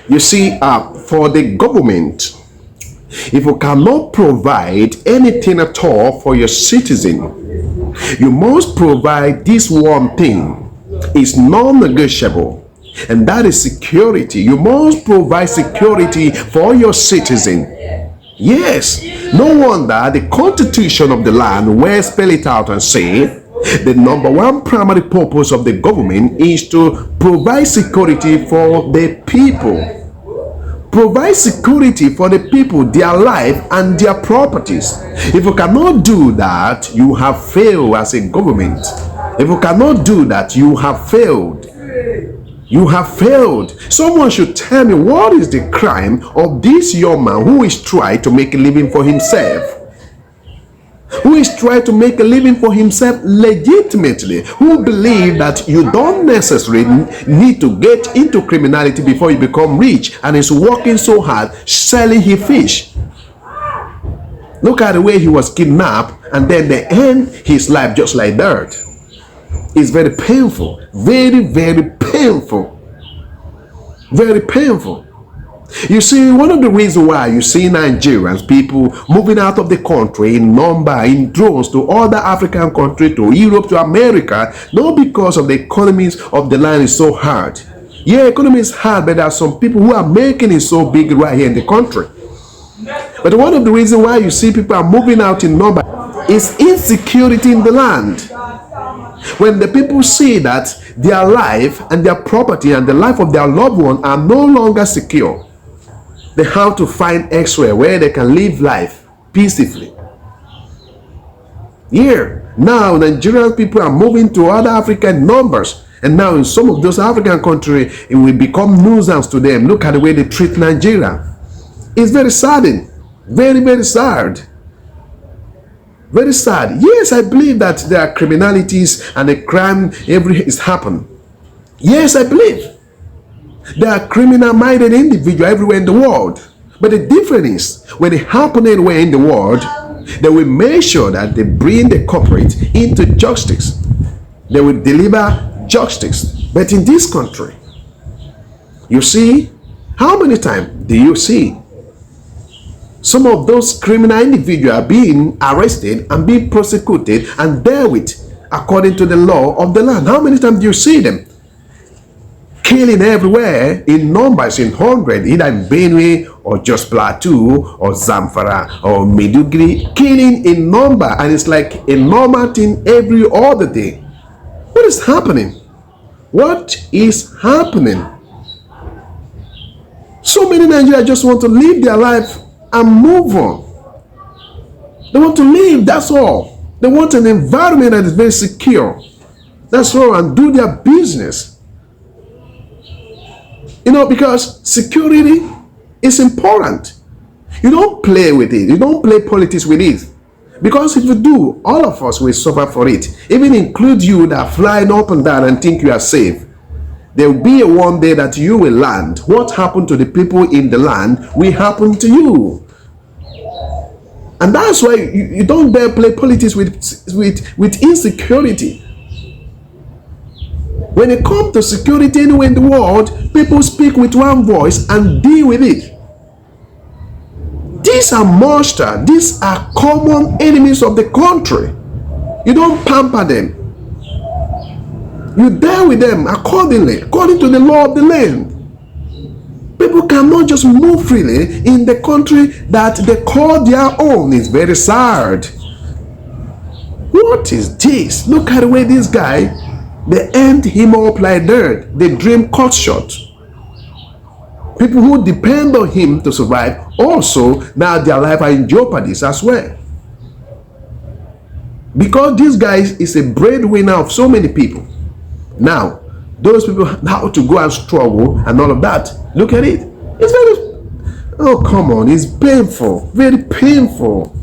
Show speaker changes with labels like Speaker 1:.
Speaker 1: You see, for the government, if you cannot provide anything at all for your citizen, you must provide this one thing. It's non-negotiable, and that is security. You must provide security for your citizen. Yes, no wonder the constitution of the land will spell it out and say the number one primary purpose of the government is to provide security for the people. Provide security for the people, their life and their properties. If you cannot do that, you have failed as a government. If you cannot do that, you have failed. You have failed. Someone should tell me, what is the crime of this young man who is trying to make a living for himself? Who is trying to make a living for himself legitimately, who believe that you don't necessarily need to get into criminality before you become rich, and is working so hard selling his fish. Look at the way he was kidnapped, and then they end his life just like that. It's very painful, very, very painful, very painful. You see, one of the reasons why you see Nigerians, people moving out of the country in number, in drones to other African countries, to Europe, to America, not because of the economies of the land is so hard. Yeah, economy is hard, but there are some people who are making it so big right here in the country. But one of the reasons why you see people are moving out in number is insecurity in the land. When the people see that their life and their property and the life of their loved one are no longer secure, they have to find elsewhere where they can live life peacefully. Here, now Nigerian people are moving to other African numbers, and now in some of those African countries, it will become nuisance to them. Look at the way they treat Nigeria. It's very saddening, very, very sad. Very sad. Yes, I believe that there are criminalities and a crime is happening. Yes, I believe. There are criminal-minded individuals everywhere in the world. But the difference is, when it happens anywhere in the world, they will make sure that they bring the culprit into justice. They will deliver justice. But in this country, you see, how many times do you see some of those criminal individuals are being arrested and being prosecuted and dealt with according to the law of the land? How many times do you see them? Killing everywhere in numbers, in hundreds, either in Benue or just Plateau or Zamfara or Maiduguri, killing in number, and it's like a normal thing every other day. What is happening? What is happening? So many Nigerians just want to live their life and move on. They want to live, that's all. They want an environment that is very secure. That's all, and do their business. You know, because security is important. You don't play with it. You don't play politics with it. Because if you do, all of us will suffer for it. Even include you that are flying up and down and think you are safe. There will be a one day that you will land. What happened to the people in the land will happen to you. And that's why you don't dare play politics with insecurity. When it comes to security anywhere in the world, people speak with one voice and deal with it. These are monsters. These are common enemies of the country. You don't pamper them. You deal with them accordingly, according to the law of the land. People cannot just move freely in the country that they call their own. It's very sad. What is this? Look at the way this guy, they end him up like dirt. The dream cut short. People who depend on him to survive, also now their life are in jeopardy as well. Because this guy is a breadwinner of so many people. Now, those people have to go and struggle and all of that. Look at it. It's very, oh come on, it's painful, very painful.